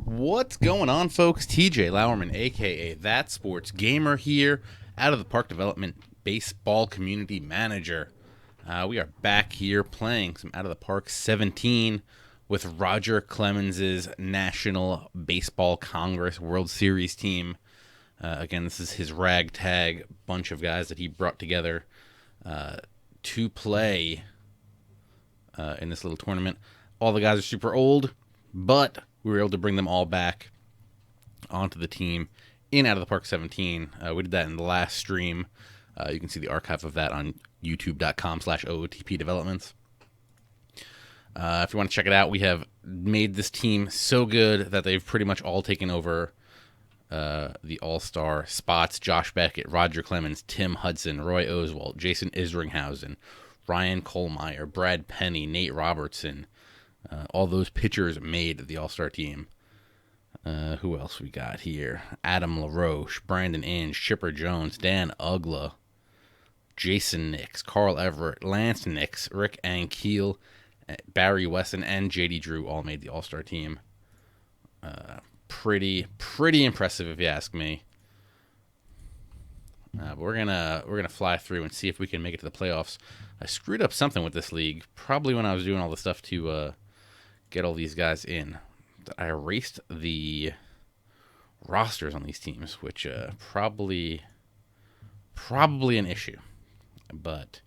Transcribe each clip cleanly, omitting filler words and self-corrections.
What's going on, folks? TJ Lauerman, aka That Sports Gamer, here, out of the Park Development Baseball Community Manager. We are back here playing some Out of the Park 17 with Roger Clemens' National Baseball Congress World Series team. Again, this is his ragtag bunch of guys that he brought together to play in this little tournament. All the guys are super old, but we were able to bring them all back onto the team in Out of the Park 17. We did that in the last stream. You can see the archive of that on youtube.com/OOTP developments. If you want to check it out, we have made this team so good that they've pretty much all taken over the all-star spots. Josh Beckett, Roger Clemens, Tim Hudson, Roy Oswalt, Jason Isringhausen, Ryan Kohlmeyer, Brad Penny, Nate Robertson. All those pitchers made the all-star team. Who else we got here? Adam LaRoche, Brandon Inge, Chipper Jones, Dan Ugla, Jason Nix, Carl Everett, Lance Nix, Rick Ankiel, Barry Wesson, and JD Drew all made the all-star team. Pretty impressive if you ask me. But we're gonna fly through and see if we can make it to the playoffs. I screwed up something with this league, probably when I was doing all the stuff to get all these guys in. I erased the rosters on these teams, which probably an issue. But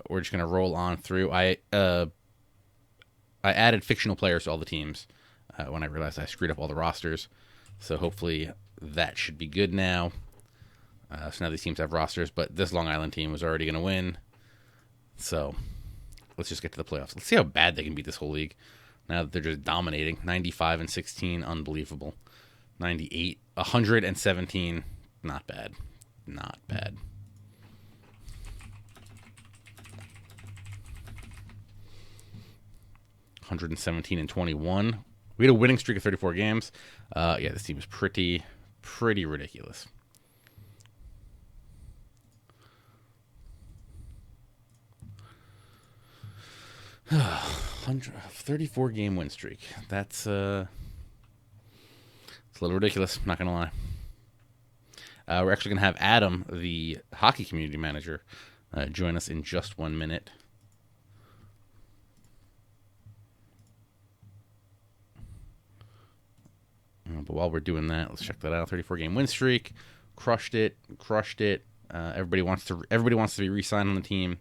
we're just gonna roll on through. I added fictional players to all the teams when I realized I screwed up all the rosters. So hopefully that should be good now. So now these teams have rosters, but this Long Island team was already going to win. So let's just get to the playoffs. Let's see how bad they can beat this whole league. Now that they're just dominating. 95-16, unbelievable. 98, 117, not bad. Not bad. $117-21. We had a winning streak of 34 games. Yeah, this team is pretty ridiculous. 34 game win streak. That's it's a little ridiculous. I'm not gonna lie. We're actually gonna have Adam, the hockey community manager, join us in just 1 minute. But while we're doing that, let's check that out. 34 game win streak, crushed it. Everybody wants to be re-signed on the team.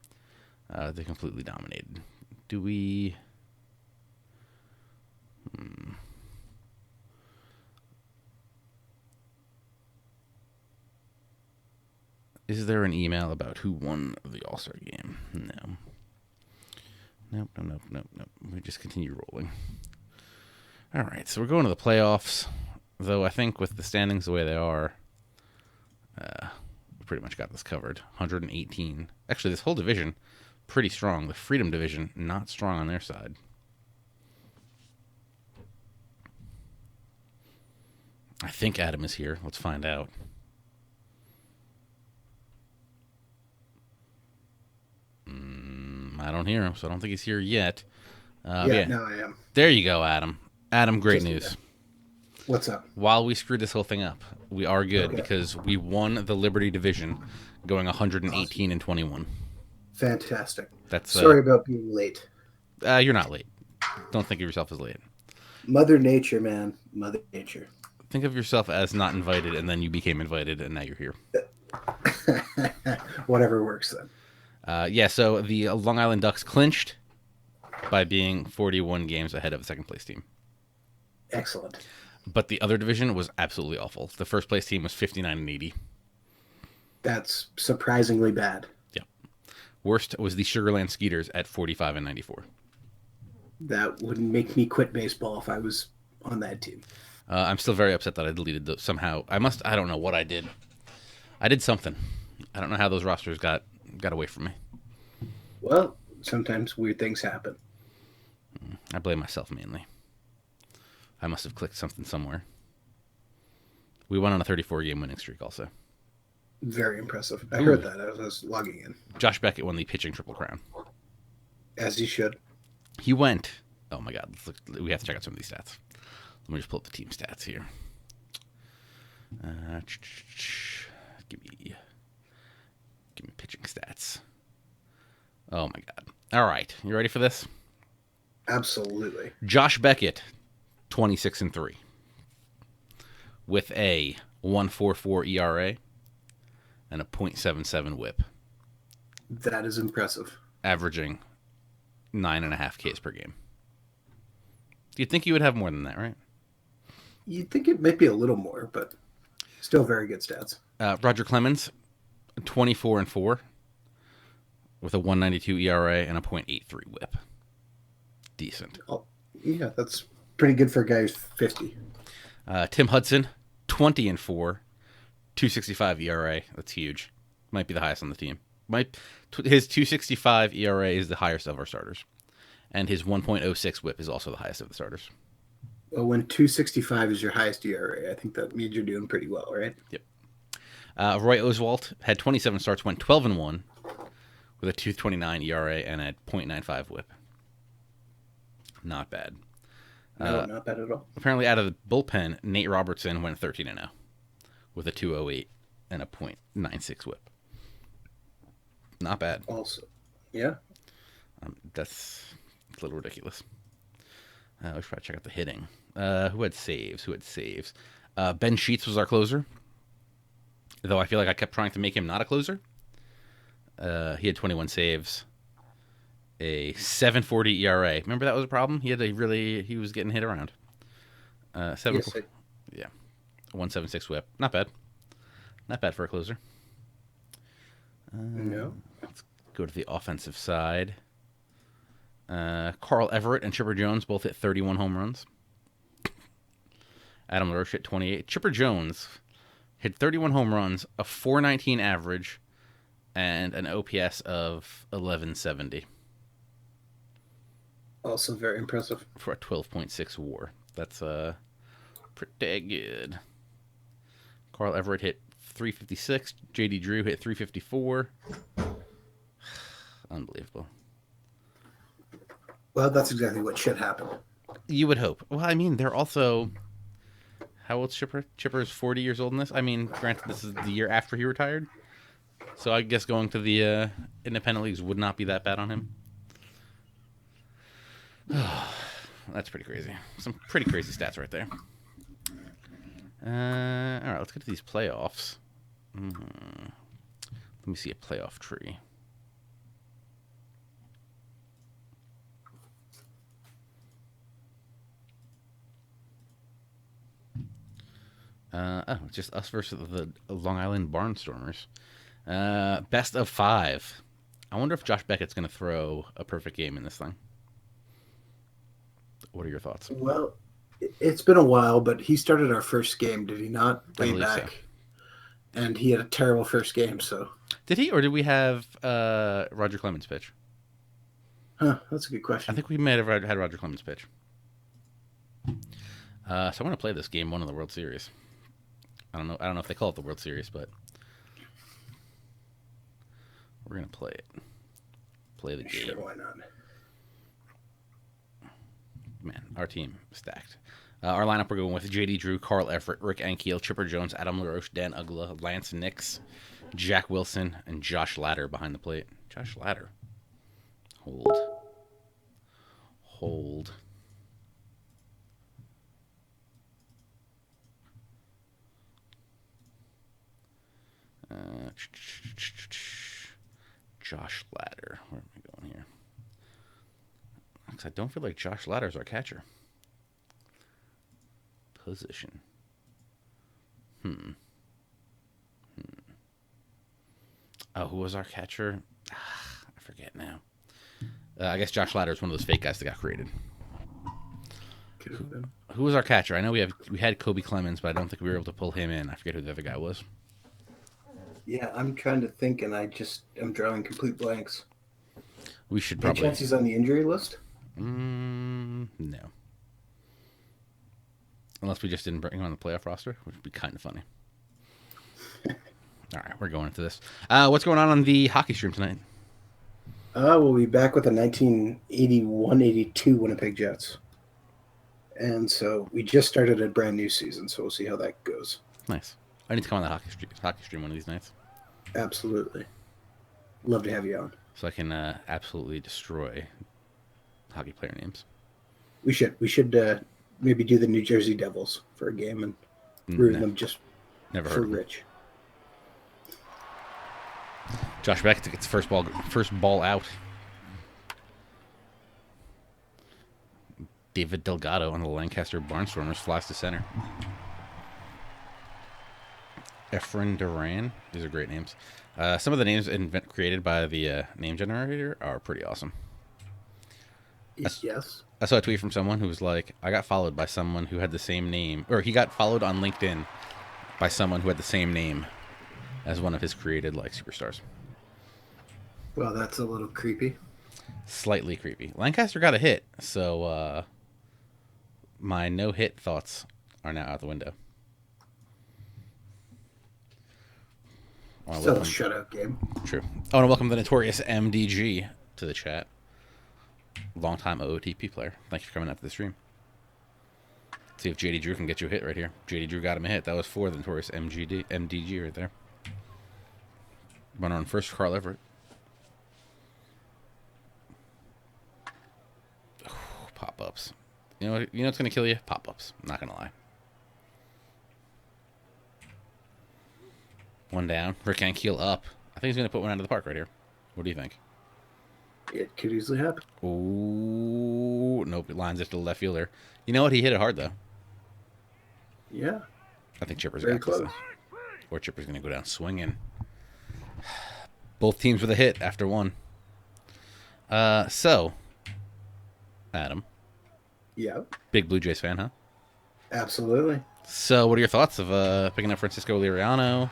They completely dominated. Do we? Is there an email about who won the All-Star game? No. Nope. We just continue rolling. All right, so we're going to the playoffs. Though I think with the standings the way they are, we pretty much got this covered. 118. Actually, this whole division, pretty strong. The Freedom Division, not strong on their side. I think Adam is here. Let's find out. I don't hear him, so I don't think he's here yet. Yeah, no, I am. There you go, Adam. Adam, great news. What's up? While we screwed this whole thing up, we are good because we won the Liberty Division going 118-21. Fantastic. That's sorry about being late. You're not late. Don't think of yourself as late. Mother Nature, man. Mother Nature. Think of yourself as not invited, and then you became invited, and now you're here. Whatever works then. Yeah, so the Long Island Ducks clinched by being 41 games ahead of the second place team. Excellent. But the other division was absolutely awful. The first place team was 59-80. That's surprisingly bad. Yeah. Worst was the Sugarland Skeeters at 45-94. That would make me quit baseball if I was on that team. I'm still very upset that I deleted those somehow. I don't know what I did. I did something. I don't know how those rosters got away from me. Well, sometimes weird things happen. I blame myself mainly. I must have clicked something somewhere. We went on a 34-game winning streak also. Very impressive. I heard that as I was logging in. Josh Beckett won the pitching Triple Crown. As he should. He went... Oh, my God. We have to check out some of these stats. Let me just pull up the team stats here. Give me pitching stats. Oh my God! All right, you ready for this? Absolutely. Josh Beckett, 26-3, with a 1.44 ERA and a .77 WHIP, That is impressive. averaging 9.5 Ks per game. You'd think you would have more than that, right? You'd think it might be a little more, but still very good stats. Roger Clemens, 24-4, with a 1.92 ERA and a .83 WHIP. Decent. Oh, yeah, that's pretty good for a guy who's 50. Tim Hudson, 20-4, 2.65 ERA. That's huge. Might be the highest on the team. His 2.65 ERA is the highest of our starters, and his 1.06 WHIP is also the highest of the starters. Well, when 265 is your highest ERA, I think that means you're doing pretty well, right? Yep. Roy Oswalt had 27 starts, went 12-1 with a 2.29 ERA and a .95 WHIP. Not bad. No, not bad at all. Apparently, out of the bullpen, Nate Robertson went 13-0 with a 2.08 and a .96 WHIP. Not bad. Also, yeah. That's a little ridiculous. We should probably check out the hitting. Who had saves? Ben Sheets was our closer, though I feel like I kept trying to make him not a closer. He had 21 saves, a 7.40 ERA. Remember that was a problem? He was getting hit around. Yeah, 1.76 WHIP. Not bad. Not bad for a closer. No. Let's go to the offensive side. Carl Everett and Chipper Jones both hit 31 home runs. Adam LaRoche hit 28. Chipper Jones hit 31 home runs, a 4.19 average, and an OPS of 1170 Also very impressive. for a 12.6 WAR. That's pretty good. Carl Everett hit 356. JD Drew hit 354. Unbelievable. Well, that's exactly what should happen. You would hope. Well, I mean, they're also... How old's Chipper? Chipper's 40 years old in this. I mean, granted, this is the year after he retired. So I guess going to the independent leagues would not be that bad on him. That's pretty crazy. Some pretty crazy stats right there. All right, let's get to these playoffs. Let me see a playoff tree. Just us versus the Long Island Barnstormers. Best of 5. I wonder if Josh Beckett's going to throw a perfect game in this thing. What are your thoughts? Well, it's been a while, but he started our first game, did he not? I Way believe back. so. And he had a terrible first game, so. Did he, or did we have Roger Clemens pitch? Huh, that's a good I question. think we may have had Roger Clemens pitch. So I want to play this game 1 of the World Series. I don't know if they call it the World Series, but we're gonna play it. Play the game. Sure, why not? Man, our team stacked. Our lineup, we're going with JD Drew, Carl Everett, Rick Ankiel, Chipper Jones, Adam LaRoche, Dan Ugla, Lance Nix, Jack Wilson, and Josh Ladder behind the plate. Josh Ladder. Hold. Josh Ladder. Where am I going here? Because I don't feel like Josh Ladder's our catcher. Position. Oh, who was our catcher? I forget now. I guess Josh Ladder is one of those fake guys that got created. Could have been. Who was our catcher? I know we had Kobe Clemens, but I don't think we were able to pull him in. I forget who the other guy was. Yeah, I'm trying to think, and I just am drawing complete blanks. We should Any probably. chance he's on the injury list? No. Unless we just didn't bring him on the playoff roster, which would be kind of funny. All right, we're going into this. What's going on the hockey stream tonight? We'll be back with the 1981-82 Winnipeg Jets. And so we just started a brand new season, so we'll see how that goes. Nice. I need to come on that hockey stream one of these nights. Absolutely. Love to have you on. So I can absolutely destroy hockey player names. We should maybe do the New Jersey Devils for a game and ruin them just Never for heard of them. Rich. Josh Beckett gets first ball out. David Delgado on the Lancaster Barnstormers flies to center. Efren Duran. These are great names. Some of the names created by the name generator are pretty awesome. Yes. I saw a tweet from someone who was like, I got followed by someone who had the same name, or he got followed on LinkedIn by someone who had the same name as one of his created like superstars. Well, that's a little creepy. Slightly creepy. Lancaster got a hit, so my no-hit thoughts are now out the window. Still a shutout game. True. I want to welcome the notorious MDG to the chat. Longtime OOTP player. Thank you for coming out to the stream. Let's see if JD Drew can get you a hit right here. JD Drew got him a hit. That was for the notorious MDG right there. Runner on first, Carl Everett. Pop-ups. You know what's going to kill you? Pop-ups. I'm not going to lie. One down. Rick Ankiel up. I think he's going to put one out of the park right here. What do you think? It could easily happen. Ooh, nope. It lines it to the left fielder. You know what? He hit it hard, though. Yeah. I think Chipper's Very got this. close. Or Chipper's going to go down swinging. Both teams with a hit after one. So, Adam. Yeah. Big Blue Jays fan, huh? Absolutely. So, what are your thoughts of picking up Francisco Liriano?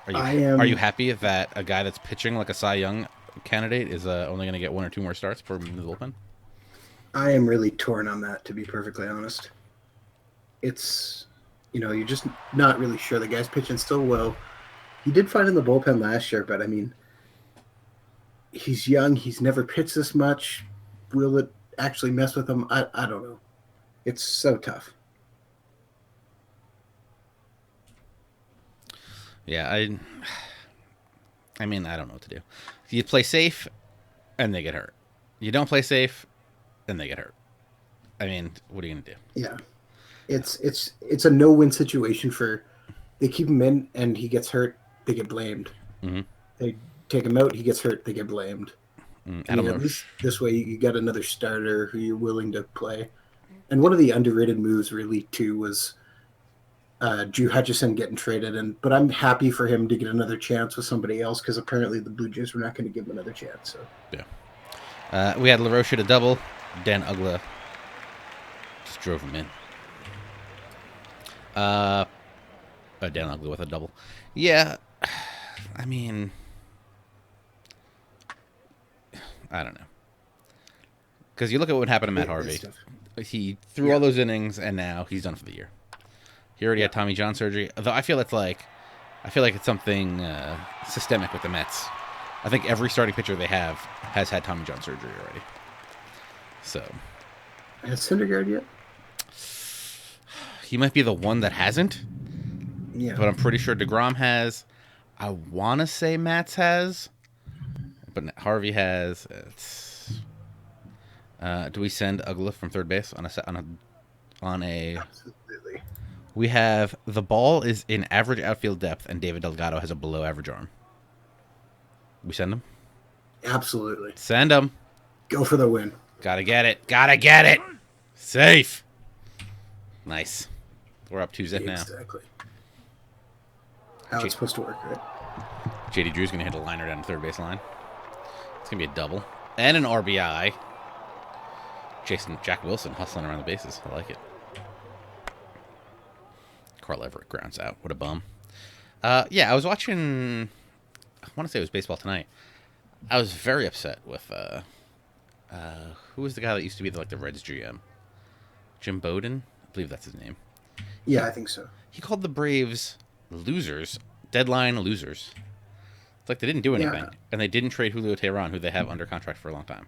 Are you happy that a guy that's pitching like a Cy Young candidate is only going to get one or two more starts for the bullpen? I am really torn on that, to be perfectly honest. It's, you're just not really sure. The guy's pitching still well. He did fine in the bullpen last year, but I mean, he's young. He's never pitched this much. Will it actually mess with him? I don't know. It's so tough. Yeah, I mean, I don't know what to do. You play safe, and they get hurt. You don't play safe, and they get hurt. I mean, what are you gonna do? Yeah, it's a no-win situation for. They keep him in, and he gets hurt. They get blamed. Mm-hmm. They take him out. He gets hurt. They get blamed. I don't know. At least this way, you got another starter who you're willing to play. And one of the underrated moves, really, too, was Drew Hutchison getting traded. But I'm happy for him to get another chance with somebody else because apparently the Blue Jays were not going to give him another chance. So yeah, we had LaRoche hit a double. Dan Ugla just drove him in. Dan Ugla with a double. Yeah, I mean, I don't know. Because you look at what happened to Matt Harvey. He threw all those innings, and now he's done for the year. He already had Tommy John surgery. Though I feel like it's something systemic with the Mets. I think every starting pitcher they have has had Tommy John surgery already. So, has Syndergaard yet? He might be the one that hasn't. Yeah. But I'm pretty sure DeGrom has. I want to say Matz has. But Harvey has. Do we send Ugla from third base on a? Absolutely. We have the ball is in average outfield depth, and David Delgado has a below average arm. We send him. Absolutely. Send him. Go for the win. Gotta get it. Gotta get it. Safe. Nice. We're up 2-0 now. Exactly. How it's supposed to work, right? JD Drew's gonna hit a liner down the third base line. It's gonna be a double and an RBI. Jack Wilson hustling around the bases. I like it. Carl Everett grounds out. What a bum. Yeah, I was watching. I want to say it was Baseball Tonight. I was very upset with who was the guy that used to be the Reds GM? Jim Bowden, I believe that's his name. Yeah, I think so. He called the Braves losers, deadline losers. It's like they didn't do anything, and they didn't trade Julio Teheran, who they have under contract for a long time.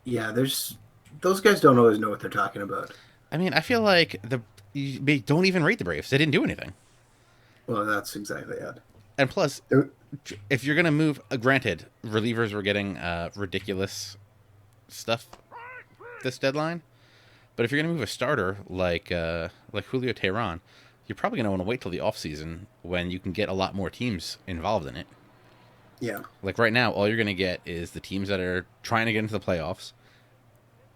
Yeah, there's those guys don't always know what they're talking about. I mean, I feel like they don't even rate the Braves. They didn't do anything. Well, that's exactly it. And plus, They're- if you're gonna move, granted, relievers were getting ridiculous stuff this deadline. But if you're gonna move a starter like Julio Teheran, you're probably gonna want to wait till the offseason when you can get a lot more teams involved in it. yeah, Like right now, all you're gonna get is the teams that are trying to get into the playoffs,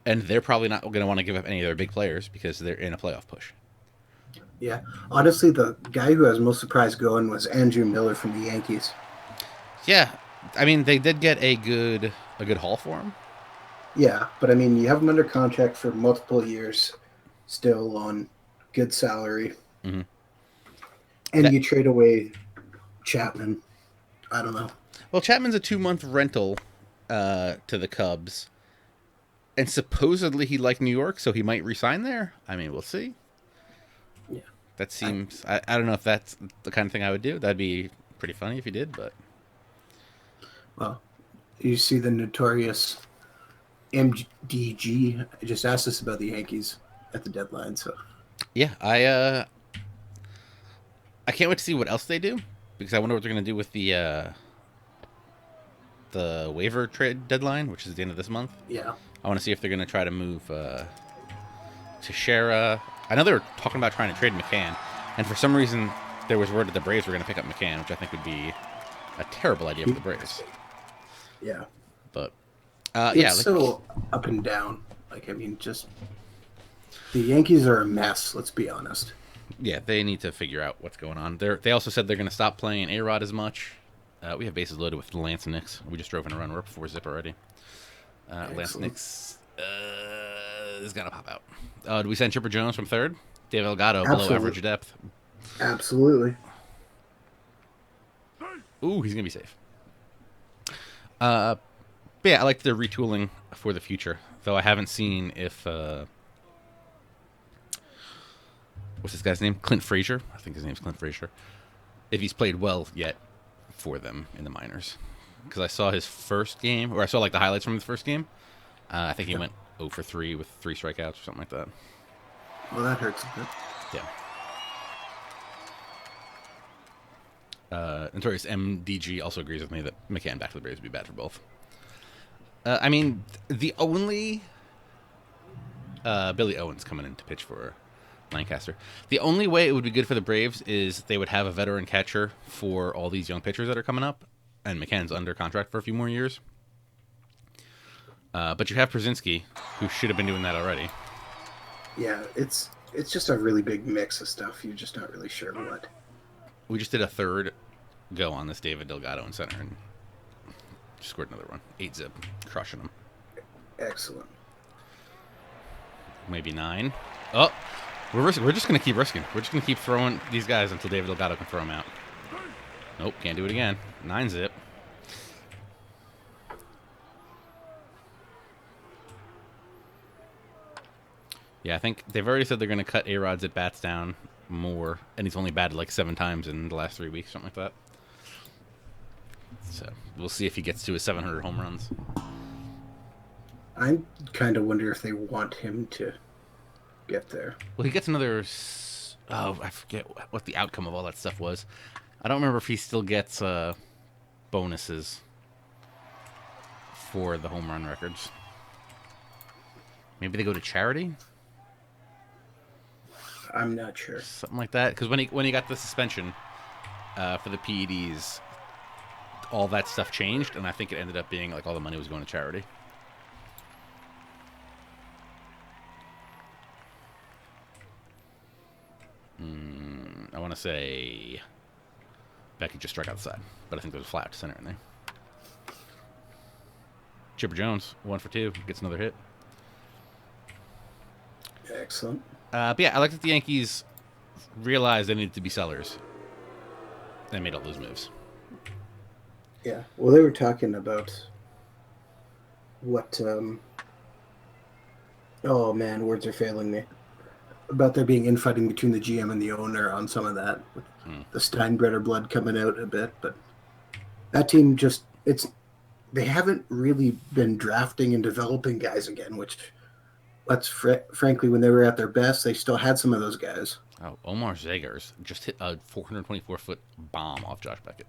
and they're probably not gonna want to give up any of their big players because they're in a playoff push. yeah. Honestly, the guy who I was most surprised going was Andrew Miller from the Yankees. Yeah, I mean they did get a good haul for him. Yeah, but I mean, you have him under contract for multiple years, still on good salary, Mm-hmm. and That, you trade away Chapman. I don't know. well, Chapman's a 2 month rental to the Cubs, and supposedly he liked New York, so he might resign there. I mean, we'll see. Yeah. That seems. I don't know if that's the kind of thing I would do. That'd be pretty funny if he did, but Well, you see the notorious MDG. I just asked us about the Yankees at the deadline, so yeah, I can't wait to see what else they do because I wonder what they're gonna do with the waiver trade deadline, which is the end of this month. yeah. I want to see if they're gonna try to move Teixeira. I know they were talking about trying to trade McCann, and for some reason there was word that the Braves were gonna pick up McCann, which I think would be a terrible idea for the Braves. Yeah. But It's yeah, so up and down. Like, I mean, just the Yankees are a mess, let's be honest. yeah, they need to figure out what's going on. They also said they're going to stop playing A-Rod as much. We have bases loaded with Lance Nix. We just drove in a run. We're up 4-zip already. Lance Excellent. Nix is going to pop out. Do we send Chipper Jones from third? Dave Elgato below Absolutely. average depth. Absolutely. Ooh, he's going to be safe. But yeah, I like the retooling for the future. Though I haven't seen if... what's this guy's name? Clint Frazier. I think his name's Clint Frazier. If he's played well yet for them in the minors. Because I saw his first game, or I saw like the highlights from his first game. I think he went 0 for 3 with 3 strikeouts or something like that. Well, that hurts a bit. Yeah. Notorious MDG also agrees with me that McCann back to the Braves would be bad for both. I mean, the only Billy Owens coming in to pitch for Lancaster. The only way it would be good for the Braves is they would have a veteran catcher for all these young pitchers that are coming up, and McCann's under contract for a few more years. But you have Przinsky, who should have been doing that already. Yeah, it's just a really big mix of stuff. You're just not really sure what. We just did a third go on this David Delgado in center and scored another one. 8-zip, crushing them. Excellent. Maybe 9. Oh, we're just going to keep risking. We're just going to keep throwing these guys until David Delgado can throw them out. Nope, can't do it again. 9-zip. Yeah, I think they've already said they're going to cut A-Rod's at bats down more, and he's only batted like 7 times in the last 3 weeks, something like that. So we'll see if he gets to his 700 home runs. I kind of wonder if they want him to get there. Well, he gets another. Oh, I forget what the outcome of all that stuff was. I don't remember if he still gets bonuses for the home run records. Maybe they go to charity, I'm not sure. something like that. Because when he got the suspension for the PEDs, all that stuff changed, and I think it ended up being like all the money was going to charity. I want to say Becky just struck out the side, but I think there's a flat to center in there. Chipper Jones, 1 for 2, gets another hit. Excellent. But yeah, I like that the Yankees realized they needed to be sellers. They made all those moves. Yeah. Well, they were talking about what. Oh man, words are failing me. About there being infighting between the GM and the owner on some of that, with the Steinbrenner blood coming out a bit, but that team just they haven't really been drafting and developing guys again, which frankly, when they were at their best, they still had some of those guys. Oh, Omar Zagers just hit a 424-foot bomb off Josh Beckett.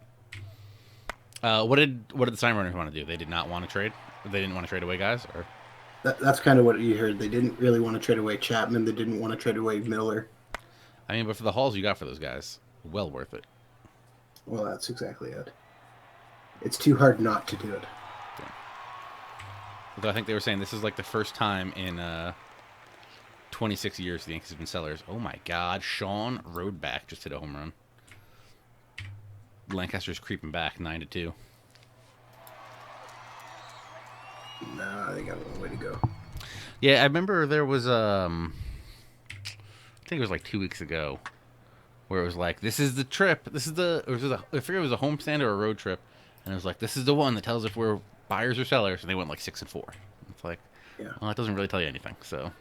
What did the Sign Runners want to do? They did not want to trade. They didn't want to trade away guys, or That's kind of what you heard. They didn't really want to trade away Chapman. They didn't want to trade away Miller. I mean, but for the hauls you got for those guys, well worth it. Well, that's exactly it. It's too hard not to do it. Yeah. Although I think they were saying this is like the first time in 26 years the Yankees have been sellers. Oh my God, Sean Roadback just hit a home run. Lancaster's creeping back 9-2. Nah, they got a long way to go. Yeah, I remember there was I think it was like 2 weeks ago, where it was like, this is the trip. This is the, I forget if it was a homestand or a road trip, and it was like, this is the one that tells if we're buyers or sellers, and they went like 6-4. It's like, Yeah. well, that doesn't really tell you anything. So,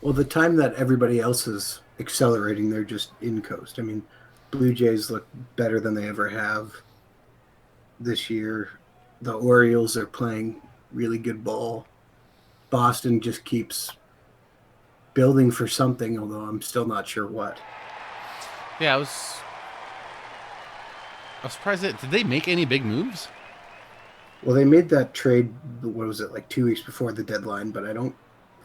Well, the time that everybody else is accelerating, they're just in coast. I mean, Blue Jays look better than they ever have this year. The Orioles are playing really good ball. Boston just keeps building for something, although I'm still not sure what. yeah, I was surprised that did they make any big moves? Well, they made that trade, what was it, like 2 weeks before the deadline, but I don't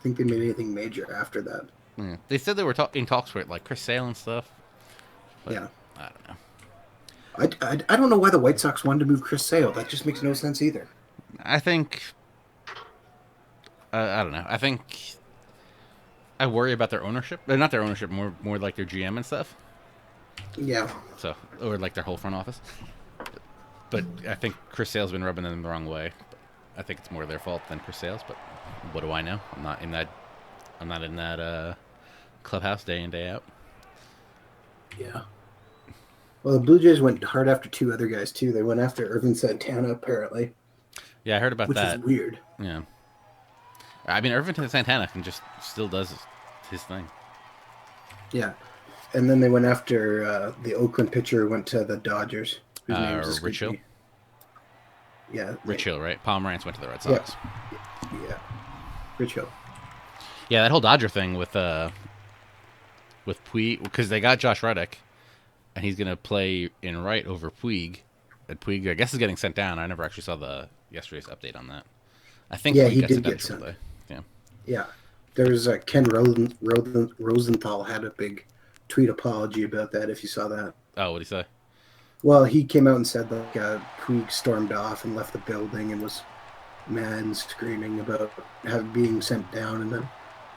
think they made anything major after that. Yeah. They said they were in talks with like Chris Sale and stuff. But Yeah. I don't know. I don't know why the White Sox wanted to move Chris Sale. That just makes no sense either. I think I don't know. I think I worry about their ownership. Not their ownership, more like their GM and stuff. Yeah. So, or like their whole front office. But I think Chris Sale's been rubbing them the wrong way. I think it's more their fault than Chris Sale's. But what do I know? I'm not in that. I'm not in that clubhouse day in day out. Yeah. Well, the Blue Jays went hard after two other guys too. They went after Irvin Santana apparently. Yeah, I heard about which that. Which is weird. Yeah. I mean, Irvin Santana can just still does his thing. Yeah. And then they went after the Oakland pitcher who went to the Dodgers. Whose name is Rich Hill? Yeah. Rich Hill, right? Pomerantz went to the Red Sox. Yeah. Rich Hill. Yeah, that whole Dodger thing with Puig, because they got Josh Reddick, and he's gonna play in right over Puig. And Puig, I guess, is getting sent down. I never actually saw yesterday's update on that. I think yeah, Puig he got did get sent. sent. Yeah. Yeah. There's Ken Rosenthal had a big tweet apology about that. If you saw that. Oh, what did he say? Well, he came out and said like Puig stormed off and left the building and was mad and screaming about being sent down, and then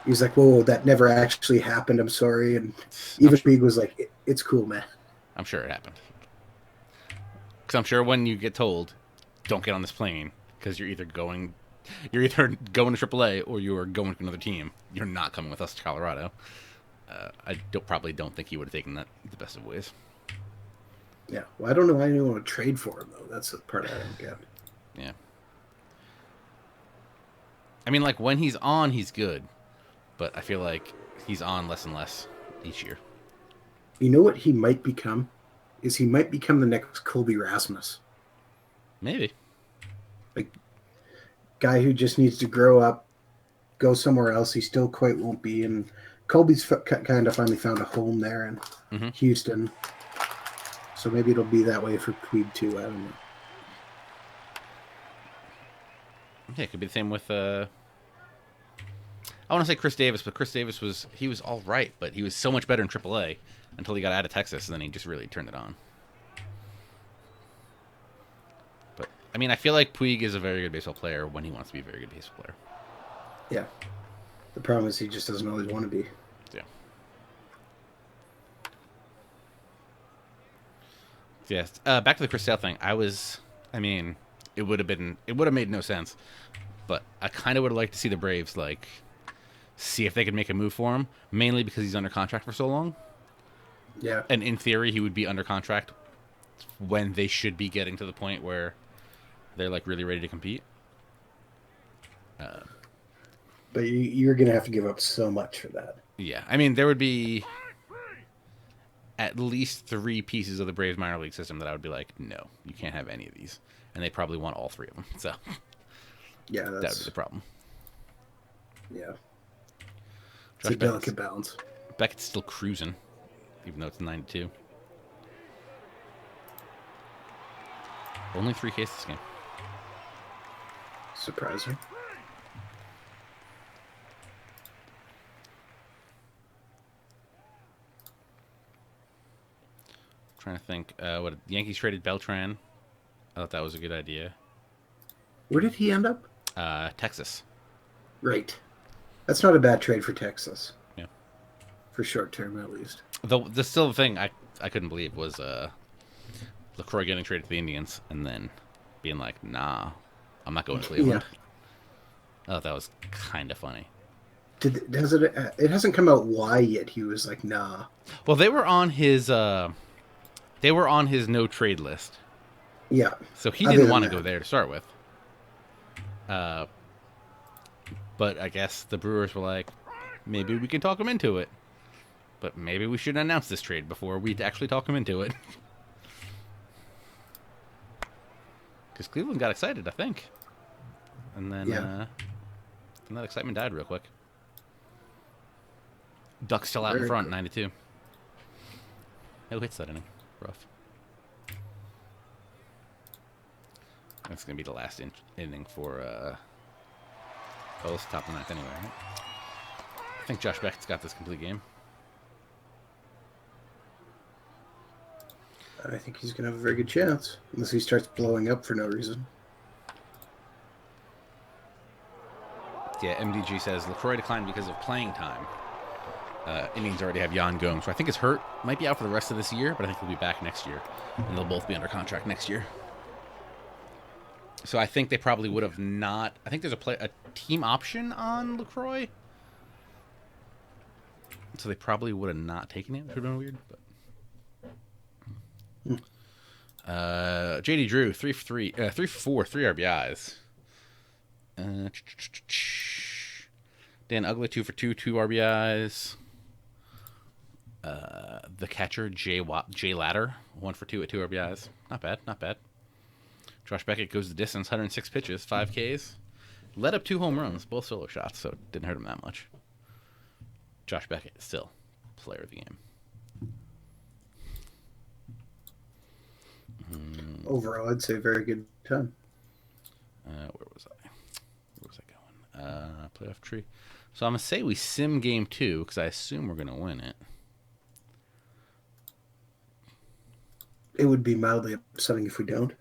he was like, "Whoa, that never actually happened. I'm sorry." And even Puig was like, "It's cool, man." I'm sure it happened. Because I'm sure when you get told, "Don't get on this plane," because you're either going to AAA or you are going to another team. You're not coming with us to Colorado. I probably don't think he would have taken that the best of ways. Yeah. Well, I don't know why anyone would trade for him though. That's the part I don't get. Yeah. I mean, like, when he's on, he's good. But I feel like he's on less and less each year. You know what he might become? He might become the next Colby Rasmus. Maybe. Like, guy who just needs to grow up, go somewhere else. He still quite won't be. And Colby's kind of finally found a home there in Houston. So maybe it'll be that way for Puig too. I don't know. Yeah, it could be the same with I want to say Chris Davis, but Chris Davis was all right, but he was so much better in AAA until he got out of Texas, and then he just really turned it on. But I mean, I feel like Puig is a very good baseball player when he wants to be a very good baseball player. Yeah. The problem is he just doesn't always want to be. Yeah. Yes. Back to the Chris Sale thing. I mean, it would have made no sense, but I kind of would have liked to see the Braves see if they could make a move for him, mainly because he's under contract for so long. Yeah. And in theory, he would be under contract when they should be getting to the point where they're like really ready to compete. But you're going to have to give up so much for that. Yeah. I mean, there would be at least 3 pieces of the Braves minor league system that I would be like, no, you can't have any of these. And they probably want all 3 of them. So yeah, that would be the problem. Yeah, it's Josh a delicate balance. Beckett's still cruising, even though it's 92. Only 3 cases this game. Surprising. Trying to think. What the Yankees traded Beltran. I thought that was a good idea. Where did he end up? Texas. Right. That's not a bad trade for Texas. Yeah. For short term, at least. Though the still thing I couldn't believe was LaCroix getting traded to the Indians and then being like, nah, I'm not going to Cleveland. Yeah. I thought that was kind of funny. It hasn't come out why yet. He was like, nah. Well, they were on his no trade list. Yeah. So he didn't want to go there to start with. But I guess the Brewers were like, maybe we can talk him into it. But maybe we should announce this trade before we actually talk him into it. Because Cleveland got excited, I think. And then and that excitement died real quick. Duck's still out in front, 92. Who hits that inning? Rough. That's going to be the last inning for... it's the top of the ninth anyway, right? I think Josh Beckett's got this complete game. I think he's going to have a very good chance. Unless he starts blowing up for no reason. Yeah, MDG says LaCroix declined because of playing time. Indians already have Jan Gomes, so I think it's hurt. Might be out for the rest of this year, but I think he'll be back next year. And they'll both be under contract next year. So I think they probably would have not... I think there's a team option on LaCroix. So they probably would have not taken it, which would have been weird. But JD Drew, 3 for 4, 3 RBIs. Dan Ugly, 2 for 2, 2 RBIs. The catcher, Jay Ladder, 1 for 2 at 2 RBIs. Not bad, not bad. Josh Beckett goes the distance, 106 pitches, 5 Ks. Led up 2 home runs, both solo shots, so it didn't hurt him that much. Josh Beckett, still player of the game. Overall, I'd say very good time. Where was I going? Playoff tree. So I'm going to say we sim game 2, because I assume we're going to win it. It would be mildly upsetting if we don't.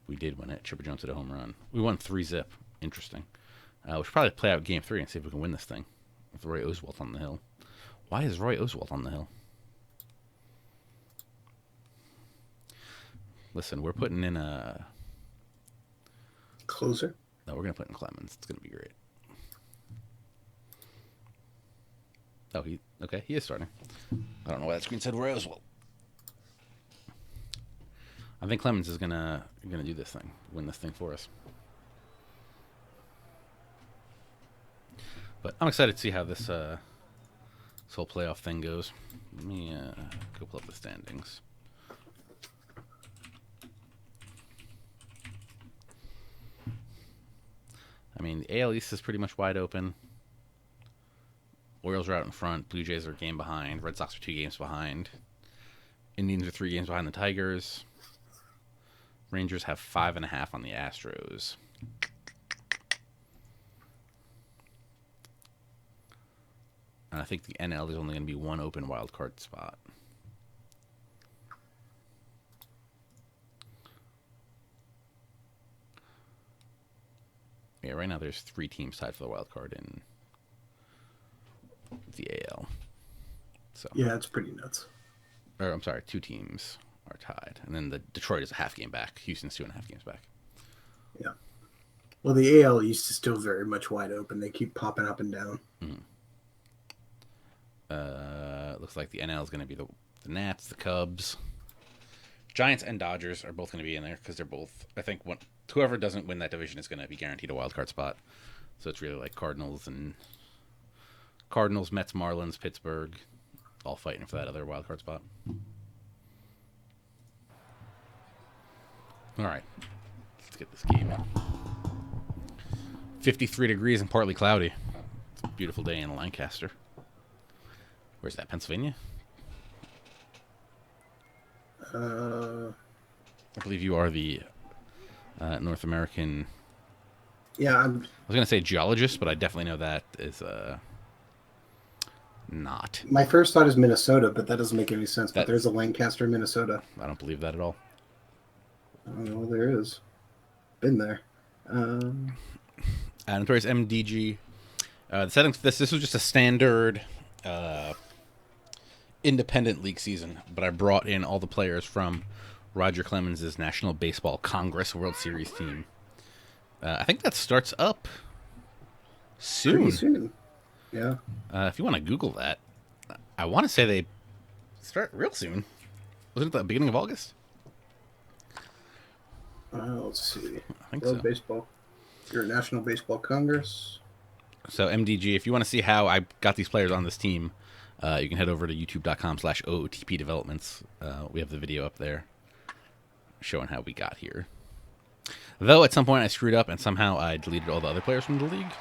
We did win it. Chipper Jones hit a home run. We won 3-0. Interesting. We should probably play out game 3 and see if we can win this thing with Roy Oswalt on the hill. Why is Roy Oswalt on the hill? Listen, we're putting in a... Closer? No, we're going to put in Clemens. It's going to be great. Oh, okay, he is starting. I don't know why that screen said Roy Oswalt. I think Clemens is gonna do this thing, win this thing for us. But I'm excited to see how this whole playoff thing goes. Let me go pull up the standings. I mean, the AL East is pretty much wide open. Orioles are out in front. Blue Jays are a game behind. Red Sox are 2 games behind. Indians are 3 games behind the Tigers. Rangers have 5.5 on the Astros. And I think the NL is only going to be 1 open wild card spot. Yeah, right now there's 3 teams tied for the wild card in the AL. So yeah, it's pretty nuts. Or I'm sorry, 2 teams are tied, and then the Detroit is a half game back. Houston's 2.5 games back. Yeah. Well, the AL East is still very much wide open. They keep popping up and down. Looks like the NL is going to be the Nats, the Cubs, Giants, and Dodgers are both going to be in there because they're both. I think whoever doesn't win that division is going to be guaranteed a wild card spot. So it's really like Cardinals, Mets, Marlins, Pittsburgh, all fighting for that other wild card spot. All right, let's get this game in. 53 degrees and partly cloudy. It's a beautiful day in Lancaster. Where's that, Pennsylvania? I believe you are the North American... Yeah, I was going to say geologist, but I definitely know that is not. my first thought is Minnesota, but that doesn't make any sense. But there's a Lancaster, Minnesota. I don't believe that at all. Oh, there is. Been there. Notorious MDG. The settings for this was just a standard independent league season, but I brought in all the players from Roger Clemens' National Baseball Congress World Series team. I think that starts up soon. Pretty soon. Yeah. If you want to Google that, I want to say they start real soon. Wasn't it the beginning of August? Let's see. I think World so. Baseball. Your National Baseball Congress. So MDG, if you want to see how I got these players on this team, you can head over to youtube.com/OOTP Developments. We have the video up there showing how we got here. Though at some point I screwed up and somehow I deleted all the other players from the league.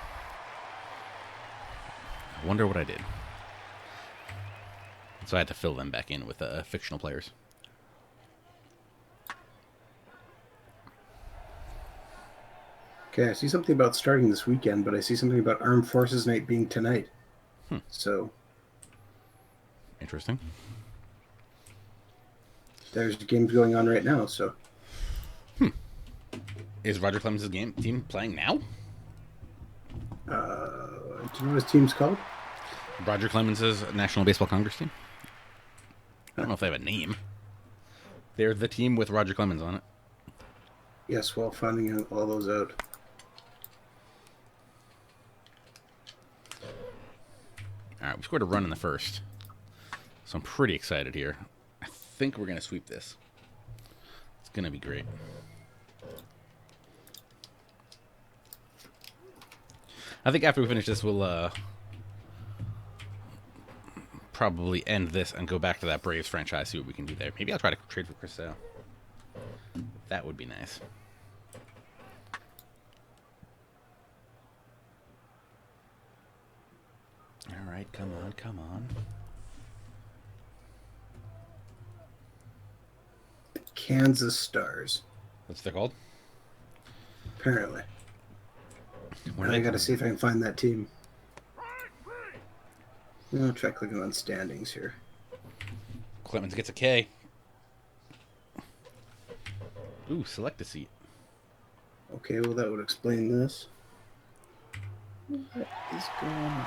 I wonder what I did. So I had to fill them back in with fictional players. Okay, I see something about starting this weekend, but I see something about Armed Forces Night being tonight. So Interesting. there's games going on right now. So Is Roger Clemens' team playing now? do you know what his team's called? Roger Clemens' National Baseball Congress team? I don't know if they have a name. They're the team with Roger Clemens on it. Yes, well, finding all those out. All right, we scored a run in the first. So I'm pretty excited here. I think we're going to sweep this. It's going to be great. I think after we finish this, we'll probably end this and go back to that Braves franchise, see what we can do there. Maybe I'll try to trade for Chris Sale. That would be nice. All right, come on, come on. Kansas Stars. What's they called? Apparently. What are I they got to called? see if I can find that team. I'll try clicking on standings here. Clemens gets a K. Ooh, select a seat. Okay, well, that would explain this. What is going on?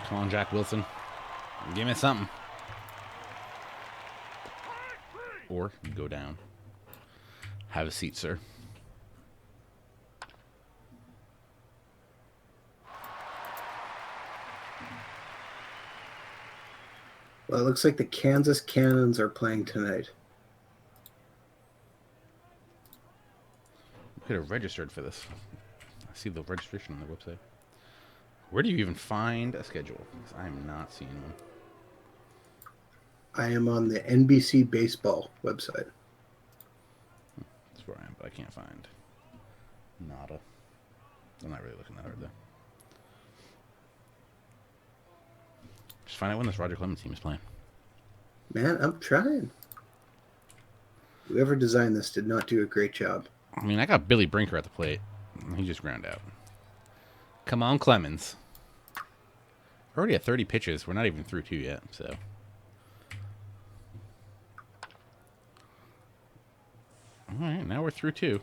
Come on, Jack Wilson. Give me something. Or go down. Have a seat, sir. Well, it looks like the Kansas Cannons are playing tonight. We could have registered for this. I see the registration on the website. Where do you even find a schedule? Because I am not seeing one. I am on the NBC Baseball website. That's where I am, but I can't find nada. I'm not really looking that hard, though. Just find out when this Roger Clemens team is playing. Man, I'm trying. Whoever designed this did not do a great job. I mean, I got Billy Brinker at the plate. He just ground out. Come on, Clemens. We're already at 30 pitches. We're not even through 2 yet, so. All right, now we're through 2.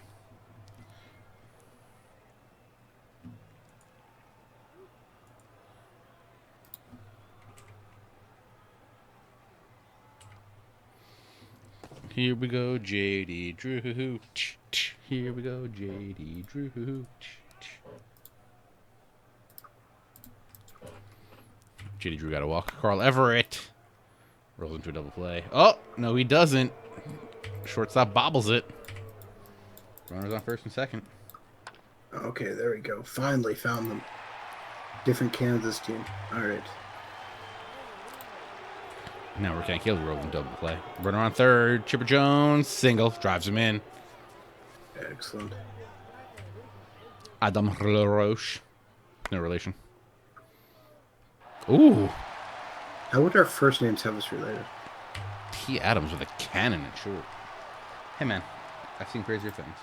Here we go, JD Drew. Here we go, JD Drew. JD Drew got a walk. Carl Everett rolls into a double play. Oh, no, he doesn't. Shortstop bobbles it. Runners on first and second. Okay, there we go. Finally found them. Different Kansas team. All right. Now we're can't kill. Rolling double play. Runner on third. Chipper Jones single drives him in. Excellent. Adam LaRoche. No relation. Ooh. How would our first names have us related? T. Adams with a cannon in short. Hey, man. I've seen crazier things.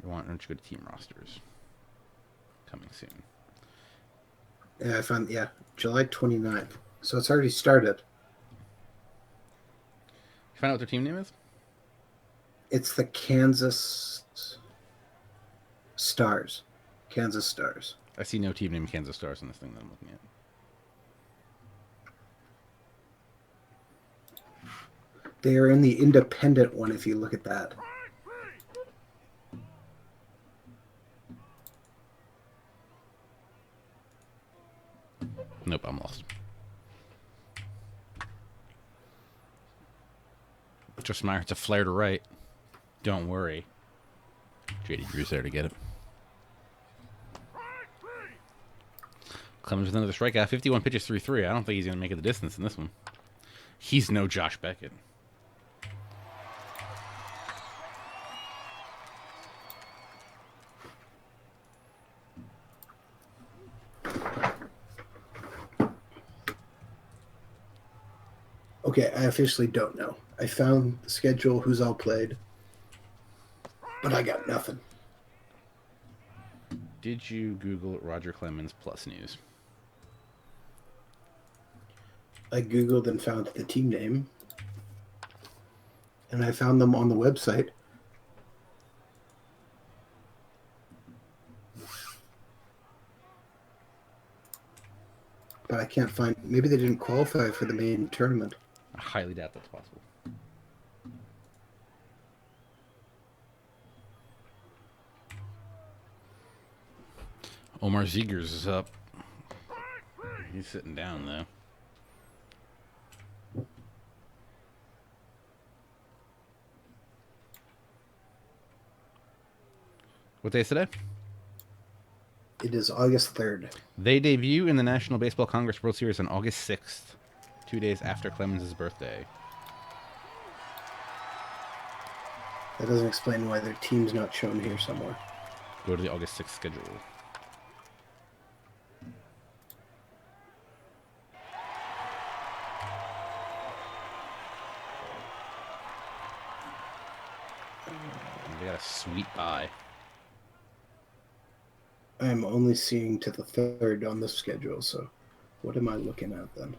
Why don't you go to team rosters? Coming soon. Yeah, I found, yeah, July 29th. So it's already started. You find out what their team name is? It's the Kansas Stars. Kansas Stars. I see no team named Kansas Stars in this thing that I'm looking at. They are in the independent one if you look at that. Nope, I'm lost. Just Meyer, it's a flare to right. Don't worry. JD Drew's there to get it. Clemens with another strikeout. 51 pitches, 3-3. I don't think he's going to make it the distance in this one. He's no Josh Beckett. Okay, I officially don't know. I found the schedule, who's all played, but I got nothing. Did you Google Roger Clemens plus news? I Googled and found the team name, and I found them on the website. But I can't find, maybe they didn't qualify for the main tournament. I highly doubt that's possible. Omar Zegers is up. He's sitting down, though. What day is today? It is August 3rd. They debut in the National Baseball Congress World Series on August 6th, 2 days after Clemens' birthday. That doesn't explain why their team's not shown here somewhere. Go to the August 6th schedule. They got a sweet bye. I'm only seeing to the 3rd on the schedule, so what am I looking at then?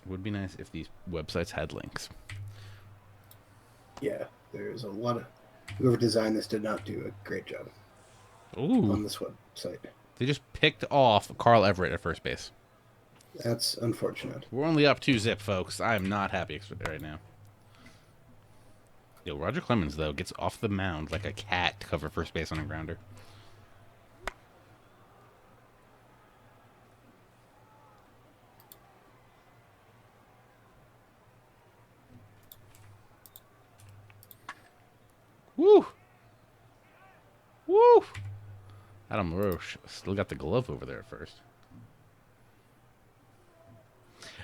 Would be nice if these websites had links. Yeah, there's a lot of... Whoever designed this did not do a great job on this website. They just picked off Carl Everett at first base. That's unfortunate. We're only up 2-0, folks. I am not happy right now. Yo, Roger Clemens, though, gets off the mound like a cat to cover first base on a grounder. Woo! Woo! Adam LaRoche still got the glove over there at first.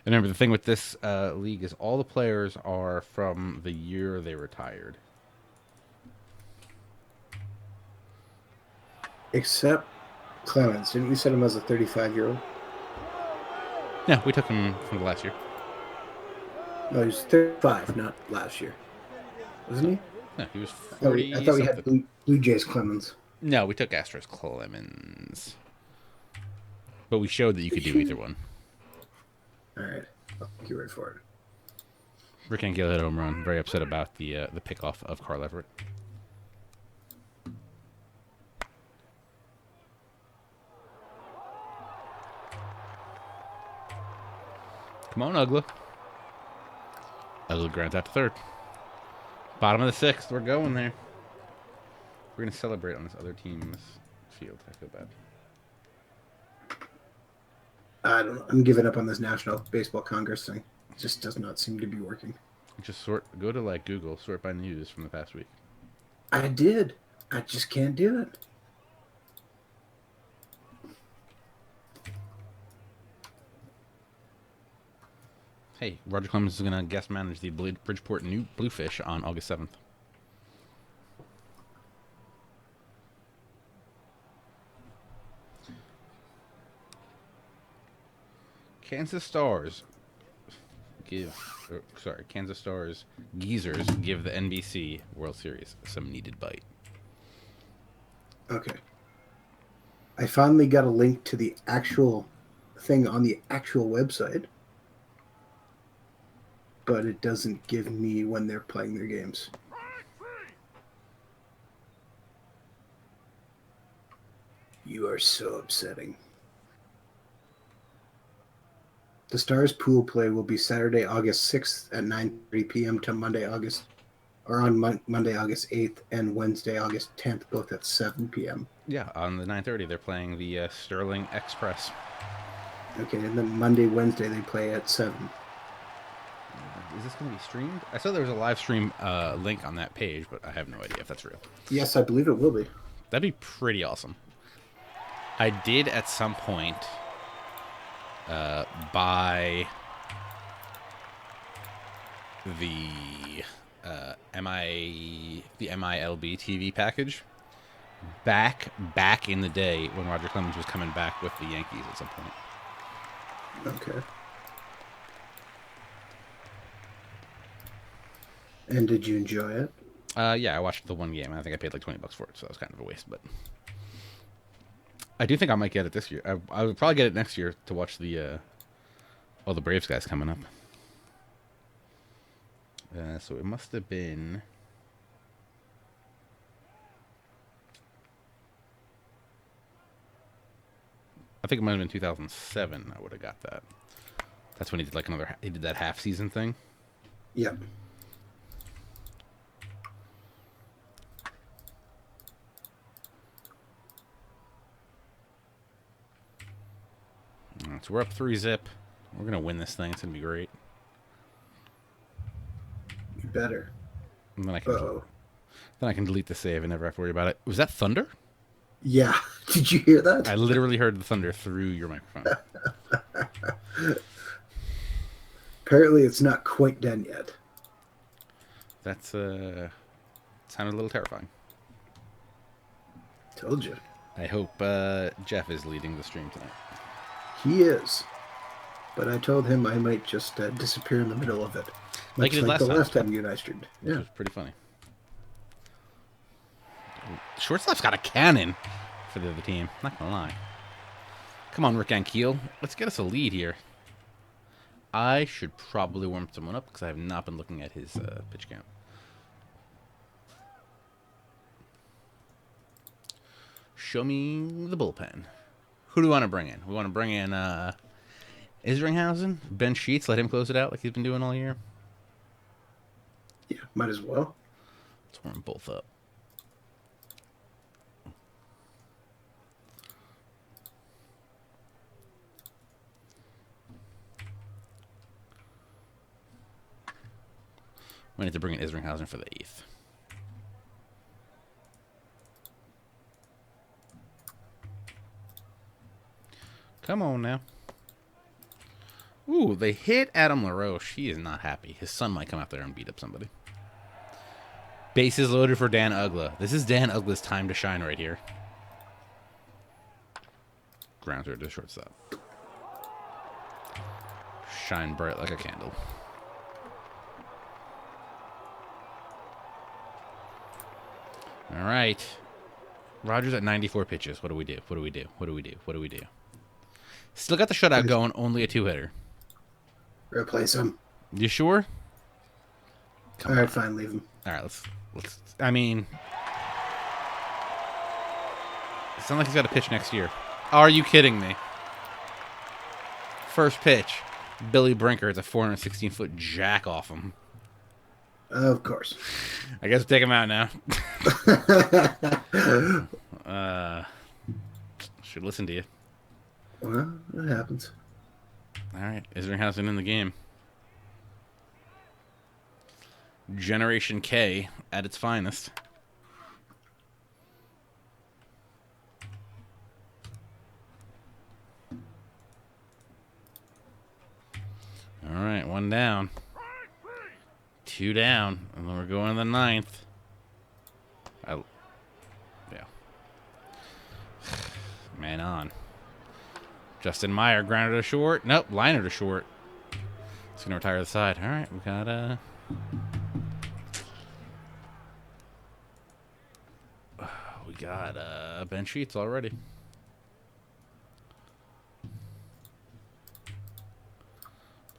And remember, the thing with this league is all the players are from the year they retired. Except Clemens. Didn't we set him as a 35-year-old? Yeah, we took him from the last year. No, he was 35, not last year. Wasn't he? No, he was 40. I thought we had Blue Jays Clemens. No, we took Astros Clemens. But we showed that you could do either one. All right. I'll take your word for it. Rick Anguilla hit a home run. Very upset about the pickoff of Carl Everett. Come on, Ugla. Ugla grounds out to third. Bottom of the 6th. We're going there. We're going to celebrate on this other team's field. I feel bad. I don't know. I'm giving up on this National Baseball Congress thing. It just does not seem to be working. Just go to like Google, sort by news from the past week. I did. I just can't do it. Hey, Roger Clemens is going to guest manage the Bridgeport New Bluefish on August 7th. Kansas Stars Kansas Stars geezers give the NBC World Series some needed bite. Okay. I finally got a link to the actual thing on the actual website, but it doesn't give me when they're playing their games. You are so upsetting. The Stars pool play will be Saturday, August 6th at 9:30 p.m. to Monday, August 8th and Wednesday, August 10th, both at 7 p.m. Yeah, on the 9:30 they're playing the Sterling Express. Okay, and then Monday, Wednesday they play at 7. Is this going to be streamed? I saw there was a live stream link on that page, but I have no idea if that's real. Yes, I believe it will be. That'd be pretty awesome. I did at some point buy the MILB TV package back in the day when Roger Clemens was coming back with the Yankees at some point. Okay. And did you enjoy it? Yeah, I watched the one game. I think I paid like $20 for it, so that was kind of a waste. But I do think I might get it this year. I would probably get it next year to watch the the Braves guys coming up. So it must have been. I think it might have been 2007. I would have got that. That's when he did like he did that half season thing. Yep. So we're up 3-0. We're gonna win this thing. It's gonna be great. You better. And then I can delete the save and never have to worry about it. Was that thunder? Yeah. Did you hear that? I literally heard the thunder through your microphone. Apparently, it's not quite done yet. That's sounded a little terrifying. Told you. I hope Jeff is leading the stream tonight. He is. But I told him I might just disappear in the middle of it. Like you did the last last time you and I streamed. Which Yeah. was pretty funny. Shortstop's got a cannon for the other team. Not gonna lie. Come on, Rick Ankiel. Let's get us a lead here. I should probably warm someone up because I have not been looking at his pitch count. Show me the bullpen. Who do we want to bring in? We want to bring in Isringhausen, Ben Sheets, let him close it out like he's been doing all year. Yeah, might as well. Let's warm them both up. We need to bring in Isringhausen for the 8th. Come on now. Ooh, they hit Adam LaRoche. He is not happy. His son might come out there and beat up somebody. Bases loaded for Dan Ugla. This is Dan Ugla's time to shine right here. Grounder to shortstop. Shine bright like a candle. All right. Rogers at 94 pitches. What do we do? What do we do? What do we do? What do we do? Still got the shutout going. Only a 2-hitter. Replace him. You sure? All right, fine, leave him. All right, let's. I mean, it's not like he's got to pitch next year. Are you kidding me? First pitch, Billy Brinker. It's a 416-foot jack off him. Of course. I guess take him out now. Should listen to you. Well, that happens. All right, Isringhausen in the game. Generation K at its finest. All right, One down. Two down. And then we're going to the ninth. Yeah. Man on. Justin Meyer grounded to short. Nope, liner to short. It's going to retire the side. All right, we got Ben Sheets already.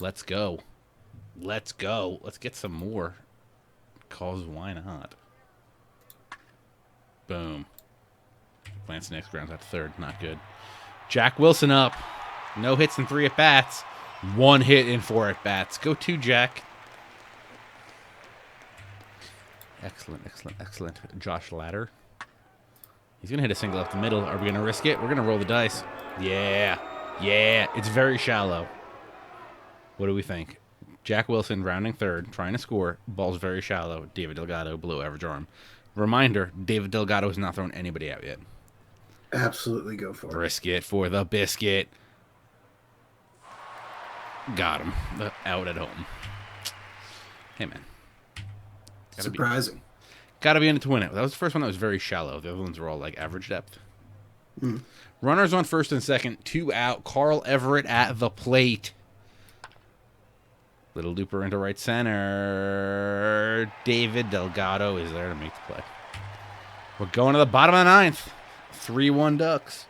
Let's go. Let's go. Let's get some more. Cause why not? Boom. Lance Nix grounds out to third. Not good. Jack Wilson up. No hits and 3 at-bats. 1 hit in 4 at-bats. Go to Jack. Excellent, excellent, excellent. Josh Ladder. He's going to hit a single up the middle. Are we going to risk it? We're going to roll the dice. Yeah. Yeah. It's very shallow. What do we think? Jack Wilson rounding third, trying to score. Ball's very shallow. David Delgado, below average arm. Reminder, David Delgado has not thrown anybody out yet. Absolutely go for it. Brisket for the biscuit. Got him. Out at home. Hey, man. Surprising. Gotta be in it to win it. That was the first one that was very shallow. The other ones were all like average depth. Runners on first and second. 2 out. Carl Everett at the plate. Little looper into right center. David Delgado is there to make the play. We're going to the bottom of the ninth. 3-1 Ducks.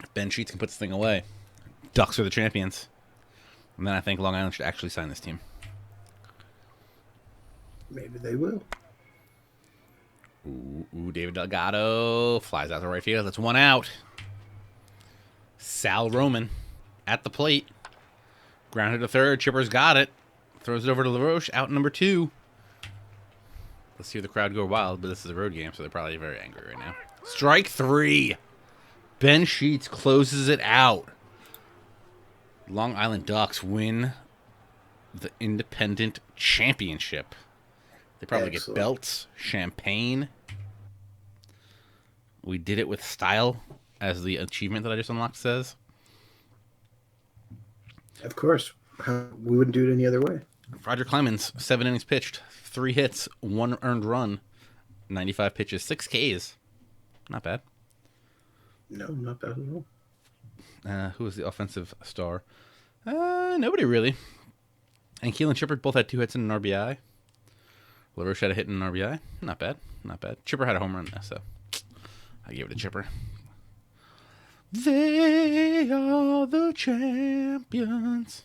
If Ben Sheets can put this thing away, Ducks are the champions. And then I think Long Island should actually sign this team. Maybe they will. Ooh, David Delgado flies out to right field. That's 1 out. Sal Roman at the plate. Grounded to third. Chipper's got it. Throws it over to LaRoche. Out number 2. Let's hear the crowd go wild, but this is a road game, so they're probably very angry right now. Strike 3. Ben Sheets closes it out. Long Island Ducks win the Independent Championship. They probably get belts, champagne. We did it with style, as the achievement that I just unlocked says. Of course. We wouldn't do it any other way. Roger Clemens, 7 innings pitched, 3 hits, 1 earned run, 95 pitches, 6 Ks. Not bad. No, not bad at all. Who was the offensive star? Nobody really. And Keelan Chipper both had 2 hits and an RBI. LaRoche had a hit and an RBI. Not bad. Not bad. Chipper had a home run, so I gave it to Chipper. They are the champions.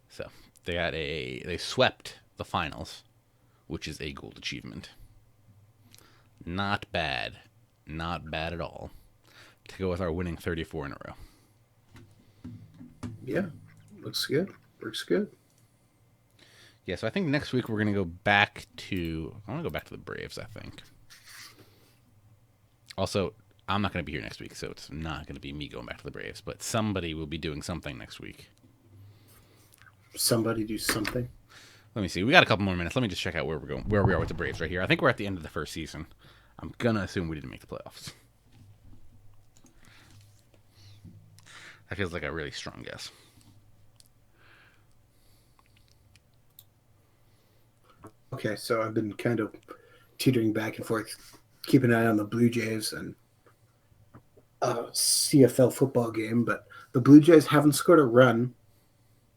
So they swept the finals, which is a gold achievement. Not bad. Not bad at all. To go with our winning 34 in a row. Yeah. Looks good. Works good. Yeah, so I think next week we're going to go back to... I want to go back to the Braves, I think. Also, I'm not going to be here next week, so it's not going to be me going back to the Braves, but somebody will be doing something next week. Somebody do something? Let me see. We got a couple more minutes. Let me just check out where we are with the Braves right here. I think we're at the end of the first season. I'm going to assume we didn't make the playoffs. That feels like a really strong guess. Okay, so I've been kind of teetering back and forth, keeping an eye on the Blue Jays and CFL football game, but the Blue Jays haven't scored a run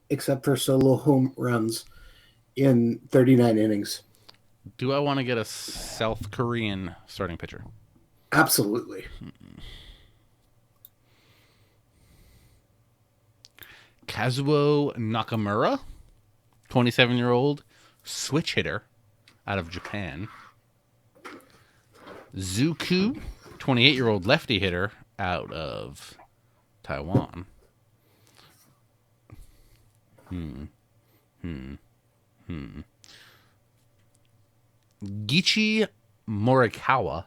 except for solo home runs in 39 innings. Do I want to get a South Korean starting pitcher? Absolutely. Kazuo Nakamura, 27-year-old switch hitter out of Japan. Zuku, 28-year-old lefty hitter out of Taiwan. Gichi Morikawa,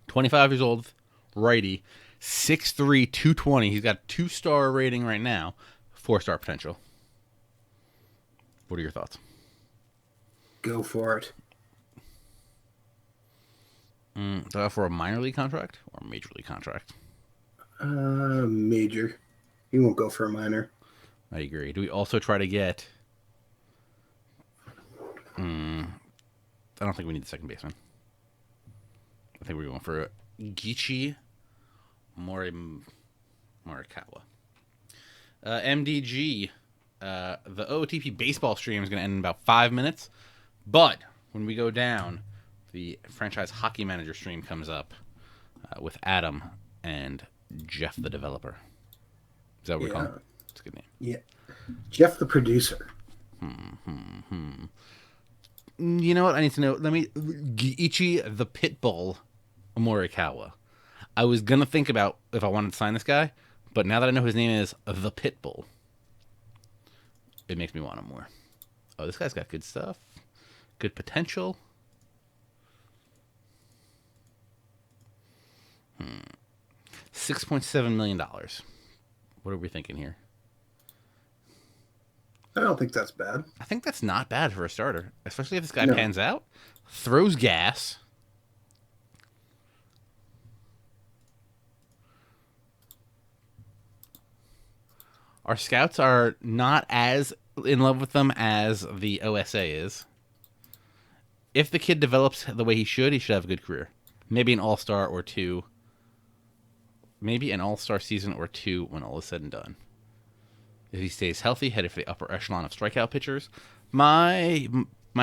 25 years old, righty, 6'3", 220. He's got a 2-star rating right now, 4-star potential. What are your thoughts? Go for it. For a minor league contract or a major league contract? Major. He won't go for a minor. I agree. Do we also try to get? I don't think we need the second baseman. I think we're going for Gichi Morikawa. MDG. The OTP baseball stream is going to end in about 5 minutes. But when we go down, the franchise hockey manager stream comes up with Adam and Jeff the developer. Is that what we're calling? It's a good name. Yeah. Jeff the producer. You know what? I need to know. Let me. Giichi the Pitbull Morikawa. I was going to think about if I wanted to sign this guy, but now that I know his name is the Pitbull, it makes me want him more. Oh, this guy's got good stuff. Good potential. $6.7 million. What are we thinking here? I don't think that's bad. I think that's not bad for a starter, especially if this guy pans out, throws gas. Our scouts are not as in love with them as the OSA is. If the kid develops the way he should have a good career. Maybe an all-star or two. Maybe an all-star season or two when all is said and done. If he stays healthy, headed for the upper echelon of strikeout pitchers. My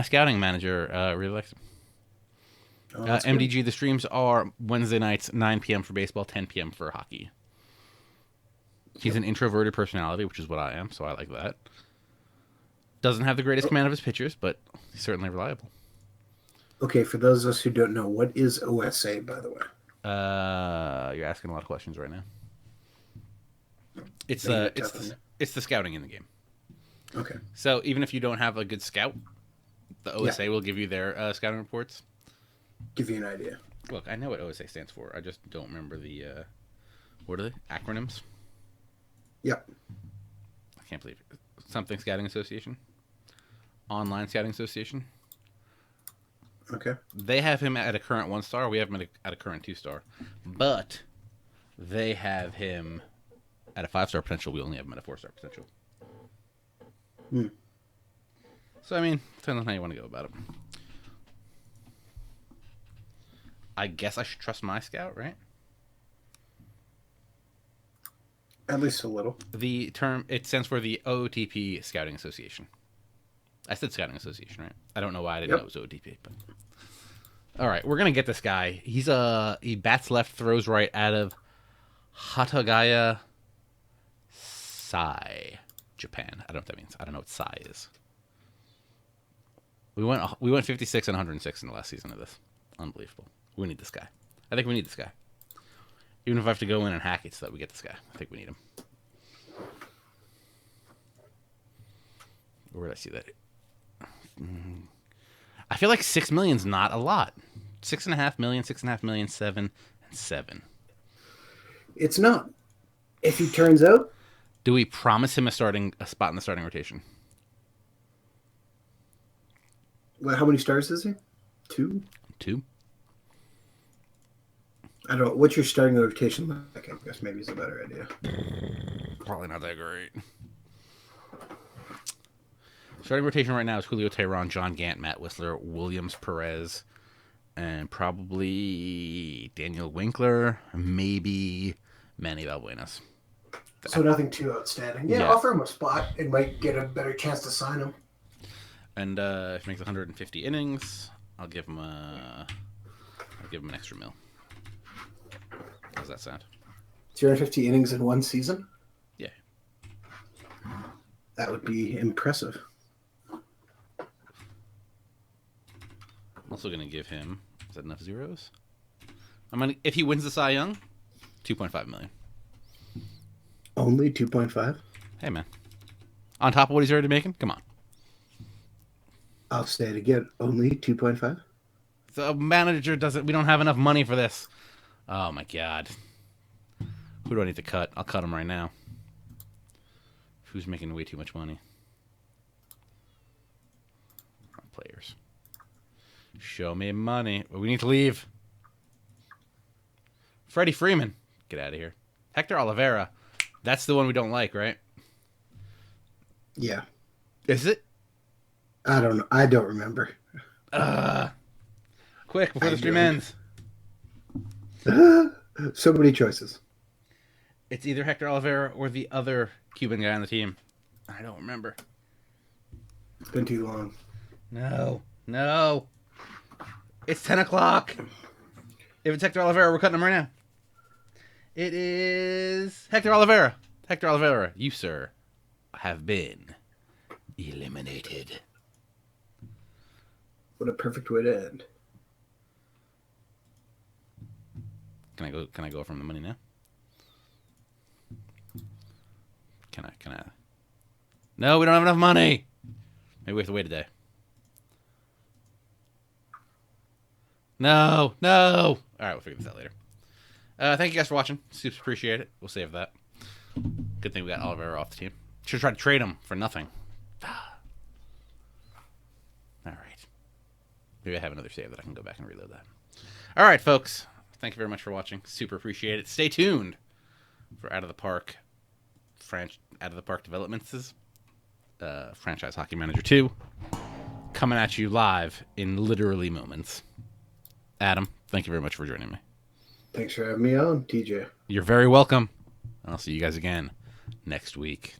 scouting manager really likes him. MDG, good. The streams are Wednesday nights, 9 p.m. for baseball, 10 p.m. for hockey. He's an introverted personality, which is what I am, so I like that. Doesn't have the greatest command of his pitchers, but he's certainly reliable. Okay, for those of us who don't know, what is OSA, by the way? You're asking a lot of questions right now. It's the scouting in the game. Okay. So even if you don't have a good scout, the OSA will give you their scouting reports. Give you an idea. Look, I know what OSA stands for. I just don't remember the what are the acronyms? Yep. I can't believe it. Something Scouting Association. Online Scouting Association. Okay. They have him at a current 1-star. We have him at a current 2-star. But they have him at a 5-star potential. We only have him at a 4-star potential. So, I mean, depends on how you want to go about it. I guess I should trust my scout, right? At least a little. The term, it stands for the OTP Scouting Association. I said Scouting Association, right? I don't know why I didn't know it was OTP. But all right, we're gonna get this guy. He bats left, throws right out of Hatagaya, Sai, Japan. I don't know what that means. I don't know what Sai is. We went 56 and 106 in the last season of this. Unbelievable. We need this guy. I think we need this guy. Even if I have to go in and hack it so that we get this guy. I think we need him. Where did I see that? I feel like 6 million's not a lot. 6.5 million, 6.5 million, 7, and 7. It's not. If he turns out. Do we promise him a spot in the starting rotation? Well, how many stars is he? 2? 2. I don't know. What's your starting rotation like? I guess maybe it's a better idea. Probably not that great. Starting rotation right now is Julio Teheran, John Gant, Matt Whistler, Williams Perez, and probably Daniel Winkler, maybe Manny Valbuenas. So nothing too outstanding. Yeah, offer him a spot and might get a better chance to sign him. And if he makes 150 innings, I'll give him an extra mil. How does that sound? 250 innings in one season? Yeah. That would be impressive. I'm also going to give him, is that enough zeros? If he wins the Cy Young, $2.5 million. Only 2.5? Hey, man. On top of what he's already making? Come on. I'll say it again. Only 2.5? The manager we don't have enough money for this. Oh, my God. Who do I need to cut? I'll cut him right now. Who's making way too much money? Players. Show me money. We need to leave. Freddie Freeman. Get out of here. Hector Oliveira. That's the one we don't like, right? Yeah. Is it? I don't know. I don't remember. Quick, before I the stream don't. ends. So many choices. It's either Hector Oliveira or the other Cuban guy on the team. I don't remember. It's been too long. No. It's 10 o'clock. If it's Hector Oliveira, we're cutting him right now. It is Hector Oliveira. Hector Oliveira, you, sir, have been eliminated. What a perfect way to end. Can I go from the money now? Can I? No, we don't have enough money. Maybe we have to wait a day. No. All right, we'll figure this out later. Thank you guys for watching. Super appreciate it. We'll save that. Good thing we got Oliveira off the team. Should have tried to trade him for nothing. All right. Maybe I have another save that I can go back and reload that. All right, folks. Thank you very much for watching. Super appreciate it. Stay tuned for Out of the Park developments. Franchise Hockey Manager 2 coming at you live in literally moments. Adam, thank you very much for joining me. Thanks for having me on, TJ. You're very welcome. I'll see you guys again next week.